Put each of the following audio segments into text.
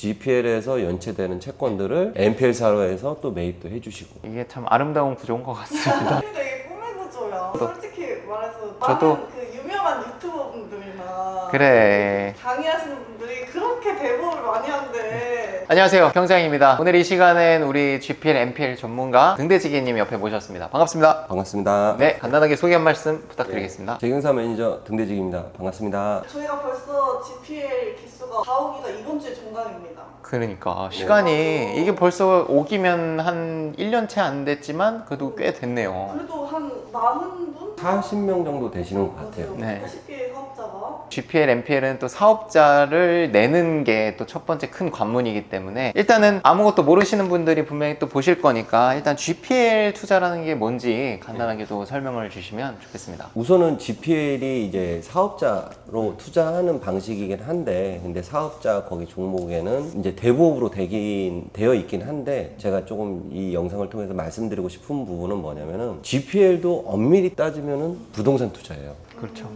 GPL에서 연체되는 채권들을 NPL사로에서 또 매입도 해주시고. 이게 참 아름다운 구조인 것 같습니다. 근데 이게 꿈의 구조야. 솔직히 말해서 저도- 많은 그 유명한 유튜버 분들이나 그래. 강의하시는 분들이 그렇게 대보를 많이 한대. 안녕하세요, 경장입니다. 오늘 이 시간엔 우리 GPL, NPL 전문가 등대지기님 옆에 모셨습니다. 반갑습니다. 반갑습니다. 네, 간단하게 소개 한 말씀 부탁드리겠습니다. 재경사 매니저 등대직입니다. 반갑습니다. 저희가 벌써 GPL 기수가 4오기가 이번 주에 종강입니다. 그러니까 시간이 이게 벌써 오기면 한 1년 채 안 됐지만 그래도 꽤 됐네요. 그래도 한 40분? 40명 정도 되시는 것 같아요. 네. 40개의 사업자가. GPL, NPL은 또 사업자를 내는 게 또 첫 번째 큰 관문이기 때문에 일단은 아무것도 모르시는 분들이 분명히 또 보실 거니까 일단 GPL 투자라는 게 뭔지 간단하게 또 설명을 주시면 좋겠습니다. 우선은 GPL이 이제 사업자로 투자하는 방식이긴 한데, 근데 사업자 거기 종목에는 이제 대부업으로 되어 있긴 한데, 제가 조금 이 영상을 통해서 말씀드리고 싶은 부분은 뭐냐면은 GPL도 엄밀히 따지면은 부동산 투자예요. 그렇죠.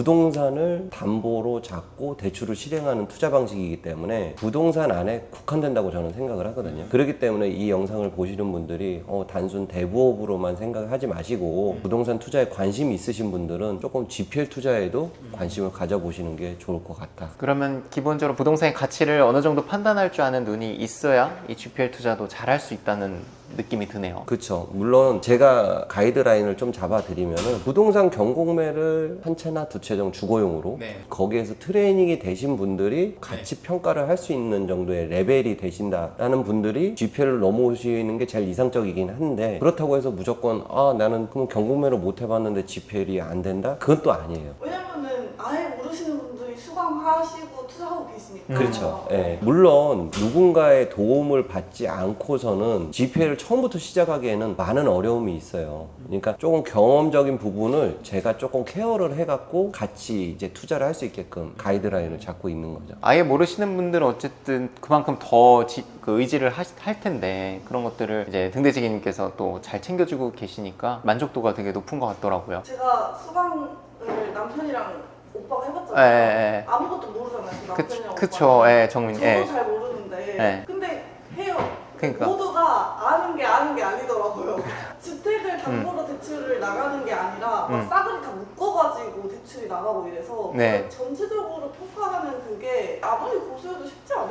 부동산을 담보로 잡고 대출을 실행하는 투자 방식이기 때문에 부동산 안에 국한된다고 저는 생각을 하거든요. 그렇기 때문에 이 영상을 보시는 분들이 단순 대부업으로만 생각하지 마시고 부동산 투자에 관심이 있으신 분들은 조금 GPL 투자에도 관심을 가져보시는 게 좋을 것 같다. 그러면 기본적으로 부동산의 가치를 어느 정도 판단할 줄 아는 눈이 있어야 이 GPL 투자도 잘할 수 있다는 느낌이 드네요. 그렇죠. 물론 제가 가이드라인을 좀 잡아드리면은 부동산 경공매를 한 채나 두 채 정도 주거용으로 거기에서 트레이닝이 되신 분들이 같이 평가를 할 수 있는 정도의 레벨이 되신다라는 분들이 GPL을 넘어오시는 게 제일 이상적이긴 한데, 그렇다고 해서 무조건 나는 그럼 경공매로 못 해봤는데 GPL이 안 된다? 그건 또 아니에요. 왜냐면은 아예 모르시는 분들이 수강하시고 투자하고 계시니까. 그렇죠. 예. 물론 누군가의 도움을 받지 않고서는 GPL을 처음부터 시작하기에는 많은 어려움이 있어요. 그러니까 조금 경험적인 부분을 제가 조금 케어를 해갖고 같이 이제 투자를 할 수 있게끔 가이드라인을 잡고 있는 거죠. 아예 모르시는 분들은 어쨌든 그만큼 더 그 의지를 할 텐데 그런 것들을 이제 등대지기님께서 또 잘 챙겨주고 계시니까 만족도가 되게 높은 것 같더라고요. 제가 수강을 남편이랑 오빠가 예, 해봤잖아요. 예. 아무것도 모르잖아요. 남편이랑 그쵸, 오빠는. 예, 정민, 저도 예. 잘 모르는데. 예. 근데 해요. 그러니까. 모두가 아는 게 아니더라고요. 주택을 담보로 대출을 나가는 게 아니라 막 싸그리 다 묶어가지고 대출이 나가고 이래서 네. 전체적으로 평가하는 그게 아무리 고수해도 쉽지 않을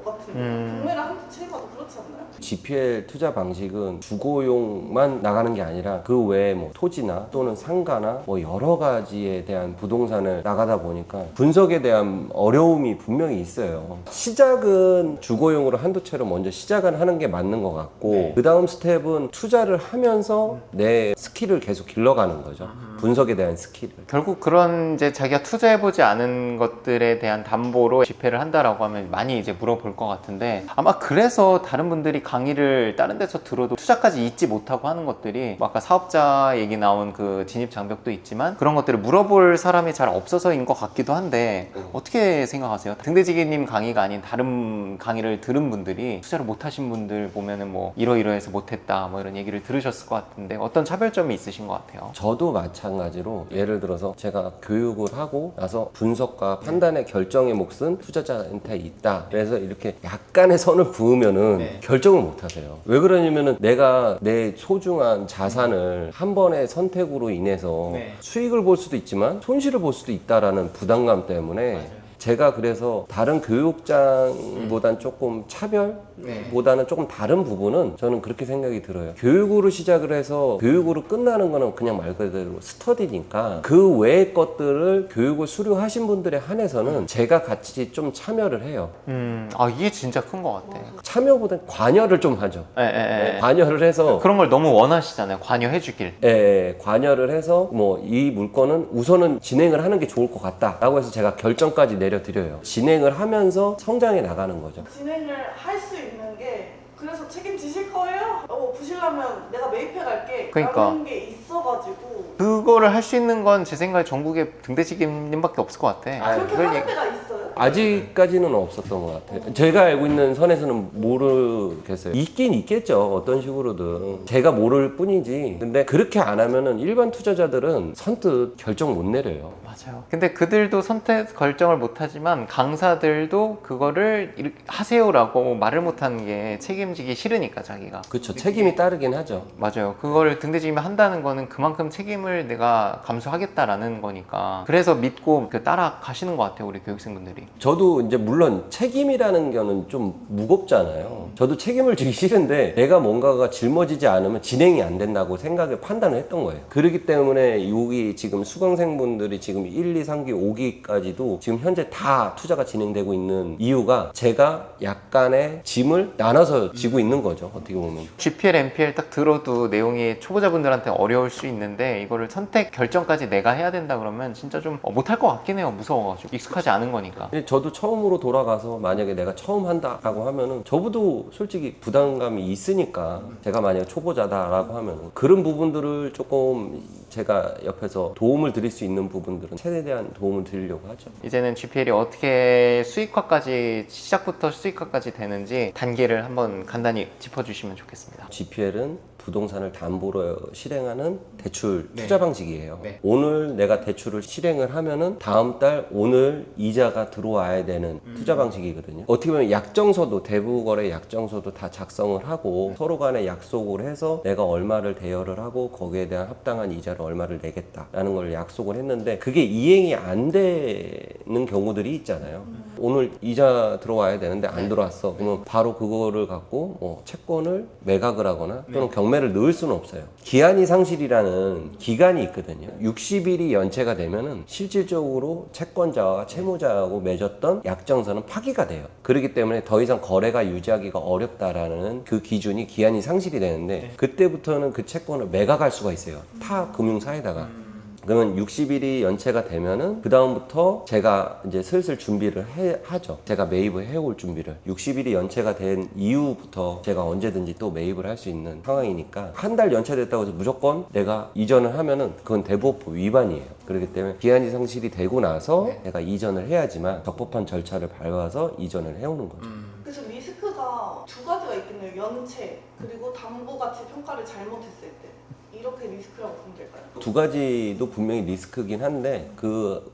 것 같은데 경매를 한 두 채 해봐도 그렇지 않나요? GPL 투자 방식은 주거용만 나가는 게 아니라 그 외에 뭐 토지나 또는 상가나 뭐 여러 가지에 대한 부동산을 나가다 보니까 분석에 대한 어려움이 분명히 있어요. 시작은 주거용으로 한두 채로 먼저 시작을 하는 게 맞는 것 같고, 그 다음 스텝은 투자를 하면서 내 스킬을 계속 길러가는 거죠. 분석에 대한 스킬을. 결국 그런 이제 자기가 투자해보지 않은 것들에 대한 담보로 집회를 한다라고 하면 많이 이제 물어볼 것 같은데, 아마 그래서 다른 분들이 강의를 다른 데서 들어도 투자까지 잊지 못하고 하는 것들이 뭐 아까 사업자 얘기 나온 그 진입 장벽도 있지만 그런 것들을 물어볼 사람이 잘 없어서인 것 같기도 한데 어떻게 생각하세요? 등대지기님 강의가 아닌 다른 강의를 들은 분들이 투자를 못하신 분들 보면은 뭐 이러이러해서 못했다 뭐 이런 얘기를 들으셨을 것 같은데 어떤 차별점이 있으신 것 같아요? 저도 마찬가지로 예를 들어서 제가 교육을 하고 나서 분석과 판단의 결정의 몫은 투자자한테 있다. 그래서 이렇게 약간의 선을 그으면은 결정을 못 하세요. 왜 그러냐면은 내가 내 소중한 자산을 한 번의 선택으로 인해서 수익을 볼 수도 있지만 손실을 볼 수도 있다라는 부담감 때문에 제가 그래서 다른 교육장보단 조금 차별보다는 조금 다른 부분은 저는 그렇게 생각이 들어요. 교육으로 시작을 해서 교육으로 끝나는 거는 그냥 말 그대로 스터디니까 그 외의 것들을 교육을 수료하신 분들에 한해서는 제가 같이 좀 참여를 해요. 이게 진짜 큰 것 같아. 참여보다 관여를 좀 하죠. 관여를 해서 그런 걸 너무 원하시잖아요. 관여해주길. 관여를 해서 뭐 이 물건은 우선은 진행을 하는 게 좋을 것 같다 라고 해서 제가 결정까지 내려드려요. 진행을 하면서 성장해 나가는 거죠. 진행을 할 수 있는 게 그래서 책임지실 거예요? 부실하면 내가 매입해 갈게. 그러니까. 라는 게 있어가지고. 그거를 할 수 있는 건 제 생각에 전국에 등대지기님밖에 없을 것 같아. 그렇게 이걸 하는 데가 있어요? 아직까지는 없었던 것 같아요. 제가 알고 있는 선에서는 모르겠어요. 있긴 있겠죠. 어떤 식으로든. 제가 모를 뿐이지. 근데 그렇게 안 하면은 일반 투자자들은 선뜻 결정 못 내려요. 맞아요. 근데 그들도 선택 결정을 못하지만 강사들도 그거를 이렇게 하세요라고 말을 못하는 게 책임지기 싫으니까 자기가. 그렇죠. 책임이 따르긴 하죠. 맞아요. 그거를 등대지기면 한다는 거는 그만큼 책임을 내가 감수하겠다라는 거니까. 그래서 믿고 따라가시는 것 같아요, 우리 교육생분들이. 저도 이제 물론 책임이라는 거는 좀 무겁잖아요. 저도 책임을 지기 싫은데 내가 뭔가가 짊어지지 않으면 진행이 안 된다고 생각을 판단을 했던 거예요. 그렇기 때문에 여기 지금 수강생분들이 지금 1, 2, 3기, 5기까지도 지금 현재 다 투자가 진행되고 있는 이유가 제가 약간의 짐을 나눠서 지고 있는 거죠. 어떻게 보면. GPL, MPL 딱 들어도 내용이 초보자분들한테 어려울 수 있는데 이거를 선택 결정까지 내가 해야 된다 그러면 진짜 좀 못할 것 같긴 해요. 무서워가지고. 익숙하지 않은 거니까. 근데 저도 처음으로 돌아가서 만약에 내가 처음 한다라고 하면은 저보도 솔직히 부담감이 있으니까 제가 만약에 초보자다라고 하면은 그런 부분들을 조금 제가 옆에서 도움을 드릴 수 있는 부분들은 최대한 도움을 드리려고 하죠. 이제는 GPL이 어떻게 수익화까지 시작부터 수익화까지 되는지 단계를 한번 간단히 짚어주시면 좋겠습니다. GPL은 부동산을 담보로 실행하는 대출 투자 방식이에요. 네. 오늘 내가 대출을 실행을 하면은 다음 달 오늘 이자가 들어와야 되는 투자 방식이거든요. 어떻게 보면 약정서도 대부거래 약정서도 다 작성을 하고 서로 간에 약속을 해서 내가 얼마를 대여를 하고 거기에 대한 합당한 이자를 얼마를 내겠다라는 걸 약속을 했는데 그게 이행이 안 되는 경우들이 있잖아요. 오늘 이자 들어와야 되는데 안 들어왔어. 그러면 바로 그거를 갖고 뭐 채권을 매각을 하거나 또는 경매를 넣을 수는 없어요. 기한이 상실이라는 기간이 있거든요. 60일이 연체가 되면은 실질적으로 채권자와 채무자하고 맺었던 약정서는 파기가 돼요. 그렇기 때문에 더 이상 거래가 유지하기가 어렵다라는 그 기준이 기한이 상실이 되는데 그때부터는 그 채권을 매각할 수가 있어요. 타 금융사에다가. 그러면 60일이 연체가 되면은 그 다음부터 제가 이제 슬슬 준비를 하죠. 제가 매입을 해올 준비를. 60일이 연체가 된 이후부터 제가 언제든지 또 매입을 할 수 있는 상황이니까 한 달 연체됐다고 해서 무조건 내가 이전을 하면은 그건 대부업법 위반이에요. 그렇기 때문에 기한이 상실이 되고 나서 내가 이전을 해야지만 적법한 절차를 밟아서 이전을 해오는 거죠. 그래서 리스크가 두 가지가 있겠네요. 연체 그리고 담보 가치 평가를 잘못했을 때. 이렇게 리스크라고 보면 될까요? 두 가지도 분명히 리스크긴 한데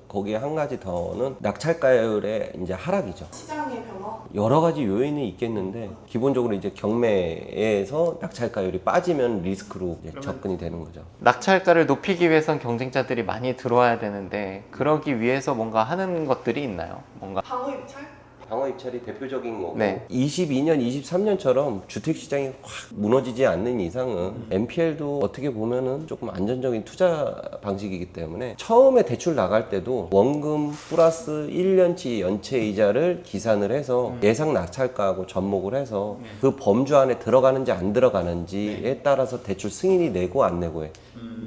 거기에 한 가지 더는 낙찰가율의 이제 하락이죠. 시장의 변화? 여러 가지 요인이 있겠는데 기본적으로 이제 경매에서 낙찰가율이 빠지면 리스크로 이제 접근이 되는 거죠. 낙찰가를 높이기 위해선 경쟁자들이 많이 들어와야 되는데 그러기 위해서 뭔가 하는 것들이 있나요? 뭔가 방어 입찰? 방어 입찰이 대표적인 거고 네. 22년, 23년처럼 주택시장이 확 무너지지 않는 이상은 MPL도 어떻게 보면은 조금 안전적인 투자 방식이기 때문에 처음에 대출 나갈 때도 원금 플러스 1년치 연체 이자를 기산을 해서 예상 낙찰가하고 접목을 해서 그 범주 안에 들어가는지 안 들어가는지에 따라서 대출 승인이 내고 안 내고에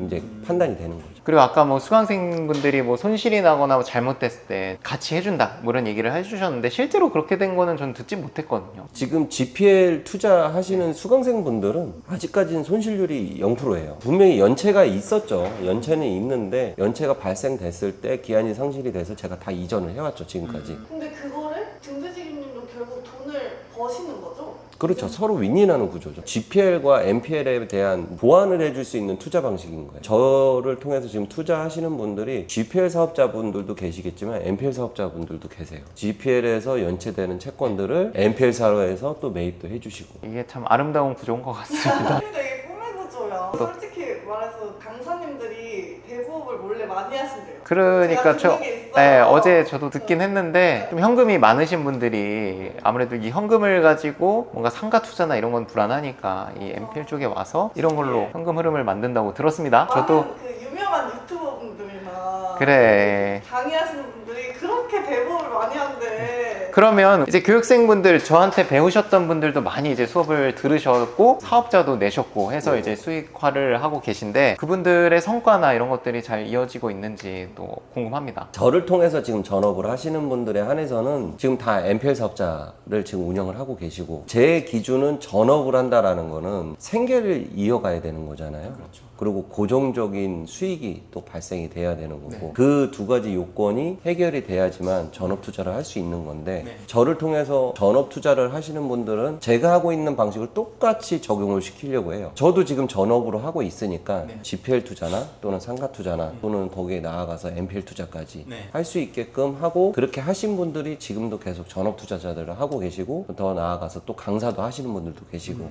이제 판단이 되는 거죠. 그리고 아까 뭐 수강생분들이 뭐 손실이 나거나 뭐 잘못됐을 때 같이 해준다 뭐 이런 얘기를 해주셨는데 실제로 그렇게 된 거는 저는 듣지 못했거든요. 지금 GPL 투자하시는 수강생분들은 아직까지는 손실률이 0%예요. 분명히 연체가 있었죠. 연체는 있는데 연체가 발생됐을 때 기한이 상실이 돼서 제가 다 이전을 해왔죠, 지금까지. 근데 그거를 등대지기님도 결국 돈을 버시는 거죠? 그렇죠. 서로 윈윈하는 구조죠. GPL과 MPL에 대한 보완을 해줄 수 있는 투자 방식인 거예요. 저를 통해서 지금 투자하시는 분들이 GPL 사업자분들도 계시겠지만 MPL 사업자분들도 계세요. GPL에서 연체되는 채권들을 MPL 사로에서 또 매입도 해주시고. 이게 참 아름다운 구조인 것 같습니다. 근데 이게 꿈의 구조야. 솔직히 말해서 강사님들이 대부업을 몰래 많이 하신대요. 그러니까 제가 듣는 게 있어요. 네, 어제 저도 듣긴 했는데 좀 현금이 많으신 분들이 아무래도 이 현금을 가지고 뭔가 상가 투자나 이런 건 불안하니까 이 MPL 쪽에 와서 이런 걸로 현금 흐름을 만든다고 들었습니다. 저도 많은 그 유명한 유튜버 분들이나 그래. 강의하시는 분들이 그렇게 대부업을 많이 하는데 그러면 이제 교육생분들 저한테 배우셨던 분들도 많이 이제 수업을 들으셨고 사업자도 내셨고 해서 이제 수익화를 하고 계신데 그분들의 성과나 이런 것들이 잘 이어지고 있는지 또 궁금합니다. 저를 통해서 지금 전업을 하시는 분들에 한해서는 지금 다 MPL 사업자를 지금 운영을 하고 계시고, 제 기준은 전업을 한다라는 거는 생계를 이어가야 되는 거잖아요. 그리고 고정적인 수익이 또 발생이 돼야 되는 거고, 그 두 가지 요건이 해결이 돼야지만 전업 투자를 할 수 있는 건데, 저를 통해서 전업 투자를 하시는 분들은 제가 하고 있는 방식을 똑같이 적용을 시키려고 해요. 저도 지금 전업으로 하고 있으니까 GPL 투자나 또는 상가 투자나 또는 거기에 나아가서 MPL 투자까지 할 수 있게끔 하고, 그렇게 하신 분들이 지금도 계속 전업 투자자들을 하고 계시고, 더 나아가서 또 강사도 하시는 분들도 계시고.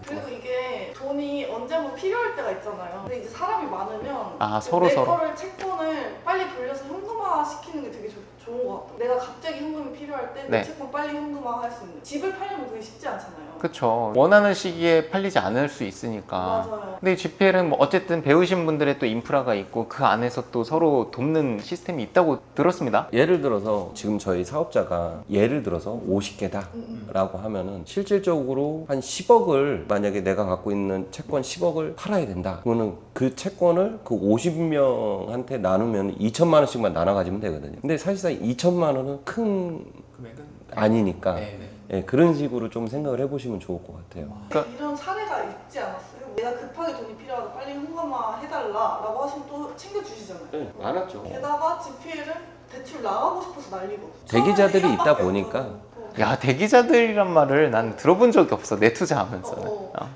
그리고 이게 돈이 언제 한번 필요할 때가 있잖아요. 근데 이제 사람이 많으면 서로 내 서로. 거를 채권을 빨리 돌려서 현금화 시키는 게 되게 좋은 것 같아요. 내가 갑자기 현금이 필요할 때 내 채권 빨리 현금화 할 수 있는. 집을 팔려면 그게 쉽지 않잖아요. 그쵸. 원하는 시기에 팔리지 않을 수 있으니까. 맞아요. 근데 GPL은 뭐 어쨌든 배우신 분들의 또 인프라가 있고 그 안에서 또 서로 돕는 시스템이 있다고 들었습니다. 예를 들어서 지금 저희 사업자가 예를 들어서 50개다 라고 하면은 실질적으로 한 10억을, 만약에 내가 갖고 있는 채권 10억을 팔아야 된다, 그러면 그 채권을 그 50명한테 나누면 2천만 원씩만 나눠 가지면 되거든요. 근데 사실상 2천만 원은 큰 금액은 아니니까 예, 그런 식으로 좀 생각을 해보시면 좋을 것 같아요. 이런 사례가 있지 않았어요? 내가 급하게 돈이 필요하다, 빨리 현금화 해달라라고 하시면 또 챙겨주시잖아요. 네, 많았죠. 게다가 GPL은 대출 나가고 싶어서 난리고. 대기자들이 있다 보니까. 야, 대기자들이란 말을 난 들어본 적이 없어. 내 투자하면서는.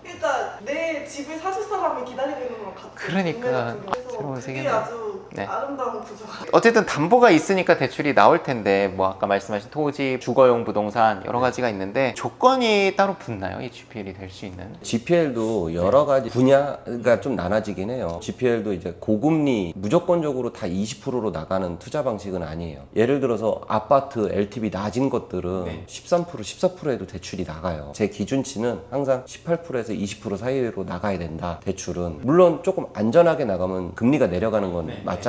그러니까 내 집을 사실 사람이 기다리고 있는 거랑 같은. 그러니까 새로운 그게 세계네. 아주 네. 아름다운 구조가. 어쨌든 담보가 있으니까 대출이 나올 텐데 뭐 아까 말씀하신 토지, 주거용 부동산 여러 가지가 있는데 조건이 따로 붙나요? 이 GPL이 될 수 있는? GPL도 여러 가지 분야가 좀 나눠지긴 해요. GPL도 이제 고금리 무조건적으로 다 20%로 나가는 투자 방식은 아니에요. 예를 들어서 아파트 LTV 낮은 것들은 13%, 14%에도 대출이 나가요. 제 기준치는 항상 18%에서 20% 사이로 나가야 된다. 대출은 물론 조금 안전하게 나가면 금리가 내려가는 건 맞잖아요.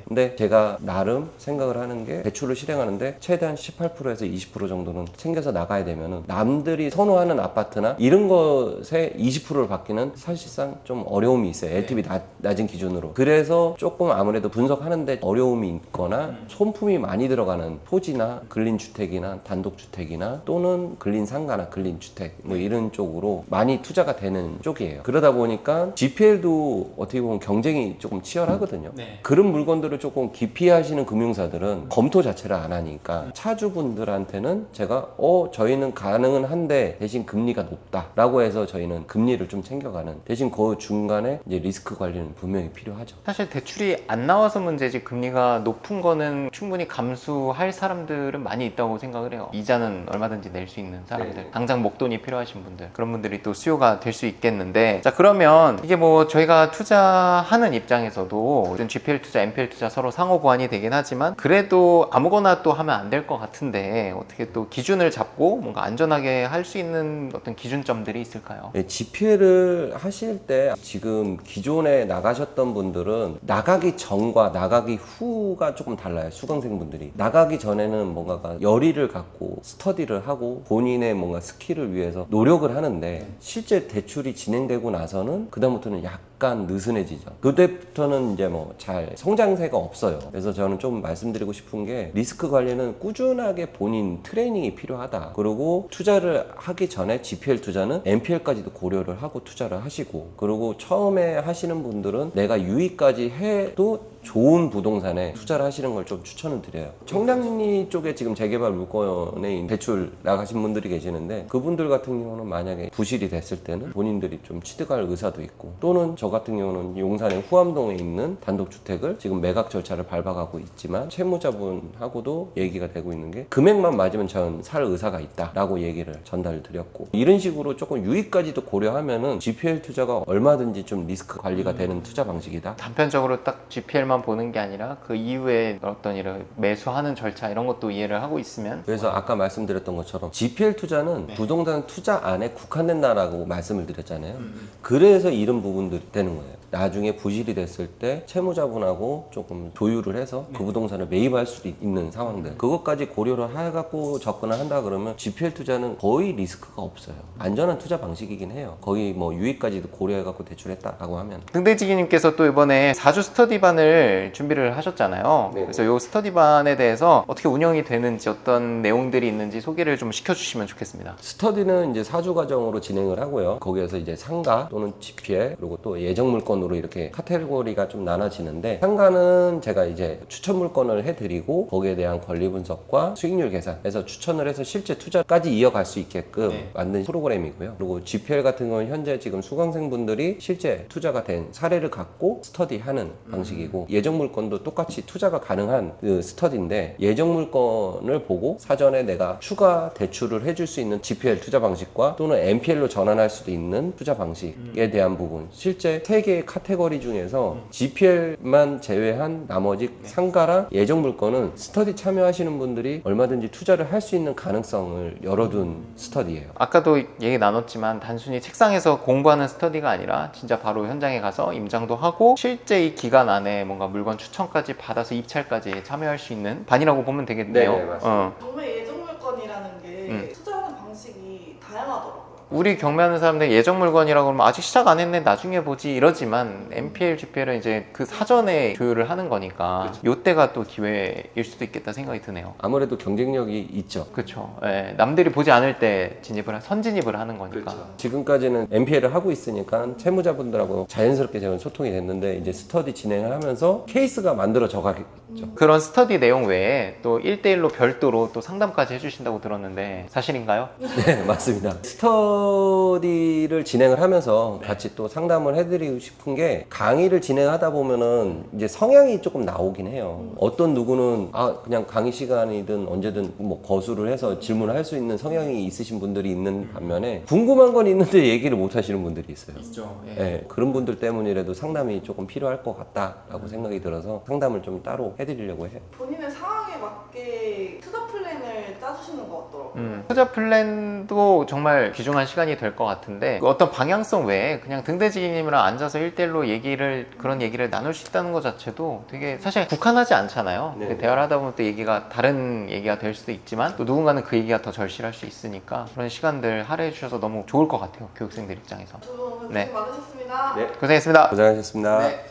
근데 제가 나름 생각을 하는 게, 대출을 실행하는데 최대한 18%에서 20% 정도는 챙겨서 나가야 되면은 남들이 선호하는 아파트나 이런 것에 20%를 받기는 사실상 좀 어려움이 있어요. LTV 낮은 기준으로. 그래서 조금 아무래도 분석하는데 어려움이 있거나 손품이 많이 들어가는 토지나 근린주택이나 단독주택이나 또는 근린상가나 근린주택 뭐 이런 쪽으로 많이 투자가 되는 쪽이에요. 그러다 보니까 GPL도 어떻게 보면 경쟁이 조금 치열하거든요. 그런 물건들을 조금 기피하시는 금융사들은 검토 자체를 안 하니까 차주분들한테는 제가 저희는 가능은 한데 대신 금리가 높다라고 해서 저희는 금리를 좀 챙겨가는, 대신 그 중간에 이제 리스크 관리는 분명히 필요하죠. 사실 대출이 안 나와서 문제지 금리가 높은 거는 충분히 감수할 사람들은 많이 있다고 생각을 해요. 이자는 얼마든지 낼 수 있는 사람들, 당장 목돈이 필요하신 분들, 그런 분들이 또 수요가 될 수 있겠는데, 자 그러면 이게 뭐 저희가 투자하는 입장에서도 GPL 투자, MPL 투자 서로 상호 보완이 되긴 하지만 그래도 아무거나 또 하면 안 될 것 같은데 어떻게 또 기준을 잡고 뭔가 안전하게 할 수 있는 어떤 기준점들이 있을까요? GPL을 하실 때 지금 기존에 나가셨던 분들은 나가기 전과 나가기 후가 조금 달라요. 수강생분들이 나가기 전에는 뭔가가 열의를 갖고 스터디를 하고 본인의 뭔가 스킬을 위해서 노력을 하는데, 실제 대출이 진행되고 나서는 그다음부터는 약간 느슨해지죠. 그때부터는 이제 뭐 잘 성장세가 없어요. 그래서 저는 좀 말씀드리고 싶은 게, 리스크 관리는 꾸준하게 본인 트레이닝이 필요하다. 그리고 투자를 하기 전에 GPL 투자는 MPL까지도 고려를 하고 투자를 하시고, 그리고 처음에 하시는 분들은 내가 유의까지 해도 좋은 부동산에 투자를 하시는 걸 좀 추천을 드려요. 청량리 쪽에 지금 재개발 물건에 대출 나가신 분들이 계시는데, 그분들 같은 경우는 만약에 부실이 됐을 때는 본인들이 좀 취득할 의사도 있고, 또는 저 같은 경우는 용산의 후암동에 있는 단독주택을 지금 매각 절차를 밟아가고 있지만 채무자분하고도 얘기가 되고 있는 게, 금액만 맞으면 전 살 의사가 있다라고 얘기를 전달을 드렸고, 이런 식으로 조금 유의까지도 고려하면은 GPL 투자가 얼마든지 좀 리스크 관리가 되는 투자 방식이다. 단편적으로 딱 GPL만 GPL만 보는 게 아니라 그 이후에 어떤 이런 매수하는 절차 이런 것도 이해를 하고 있으면 그래서 아까 말씀드렸던 것처럼 GPL 투자는 부동산 투자 안에 국한된다라고 말씀을 드렸잖아요. 그래서 이런 부분들이 되는 거예요. 나중에 부실이 됐을 때 채무자분하고 조금 조율을 해서 그 부동산을 매입할 수도 있는 상황들, 그것까지 고려를 해갖고 접근을 한다 그러면 GPL 투자는 거의 리스크가 없어요. 안전한 투자 방식이긴 해요. 거의 뭐 유익까지도 고려해갖고 대출했다라고 하면. 등대지기님께서 또 이번에 4주 스터디반을 준비를 하셨잖아요. 네. 그래서 이 스터디반에 대해서 어떻게 운영이 되는지 어떤 내용들이 있는지 소개를 좀 시켜주시면 좋겠습니다. 스터디는 이제 4주 과정으로 진행을 하고요. 거기에서 이제 상가 또는 GPL 그리고 또 예정 물건으로 이렇게 카테고리가 좀 나눠지는데, 상가는 제가 이제 추천 물건을 해드리고 거기에 대한 권리 분석과 수익률 계산해서 추천을 해서 실제 투자까지 이어갈 수 있게끔 만든 프로그램이고요. 그리고 GPL 같은 경우는 현재 지금 수강생분들이 실제 투자가 된 사례를 갖고 스터디하는 방식이고, 예정 물건도 똑같이 투자가 가능한 그 스터디인데, 예정 물건을 보고 사전에 내가 추가 대출을 해줄 수 있는 GPL 투자 방식과 또는 NPL로 전환할 수도 있는 투자 방식에 대한 부분, 실제 3개의 카테고리 중에서 GPL만 제외한 나머지 상가랑 예정 물건은 스터디 참여하시는 분들이 얼마든지 투자를 할 수 있는 가능성을 열어둔 스터디예요. 아까도 얘기 나눴지만 단순히 책상에서 공부하는 스터디가 아니라 진짜 바로 현장에 가서 임장도 하고 실제 이 기간 안에 뭔가 물건 추천까지 받아서 입찰까지 참여할 수 있는 반이라고 보면 되겠네요. 네, 맞습니다. 경매 예정 물건이라는 게 투자하는 방식이 다양하더라고요. 우리 경매하는 사람들 예정 물건이라고 그러면 아직 시작 안 했네 나중에 보지 이러지만 NPL, GPL은 이제 그 사전에 조율을 하는 거니까 요때가 또 기회일 수도 있겠다 생각이 드네요. 아무래도 경쟁력이 있죠. 그렇죠. 예, 남들이 보지 않을 때 선진입을 하는 거니까. 지금까지는 NPL을 하고 있으니까 채무자분들하고 자연스럽게 제가 소통이 됐는데, 이제 스터디 진행을 하면서 케이스가 만들어져 가겠죠. 그런 스터디 내용 외에 또 1대1로 별도로 또 상담까지 해주신다고 들었는데 사실인가요? 네, 맞습니다. 스터디를 진행을 하면서 같이 또 상담을 해드리고 싶은 게, 강의를 진행하다 보면은 이제 성향이 조금 나오긴 해요. 어떤 누구는 그냥 강의 시간이든 언제든 뭐 거수를 해서 질문을 할 수 있는 성향이 있으신 분들이 있는 반면에, 궁금한 건 있는데 얘기를 못 하시는 분들이 있어요. 있죠. 네, 그런 분들 때문이라도 상담이 조금 필요할 것 같다라고 생각이 들어서 상담을 좀 따로 해드리려고 해요. 본인의 상황에 맞게 투자 플랜을 짜주시는 것 같더라고요. 투자 플랜도 정말 귀중한 시간이 될 것 같은데, 그 어떤 방향성 외에 그냥 등대지기님이랑 앉아서 1대1로 그런 얘기를 나눌 수 있다는 것 자체도 되게 사실 국한하지 않잖아요. 네. 대화를 하다 보면 또 얘기가 다른 얘기가 될 수도 있지만 또 누군가는 그 얘기가 더 절실할 수 있으니까 그런 시간들 할애해 주셔서 너무 좋을 것 같아요, 교육생들 입장에서. 두 분 네. 고생 많으셨습니다. 네. 고생했습니다. 고생하셨습니다. 네.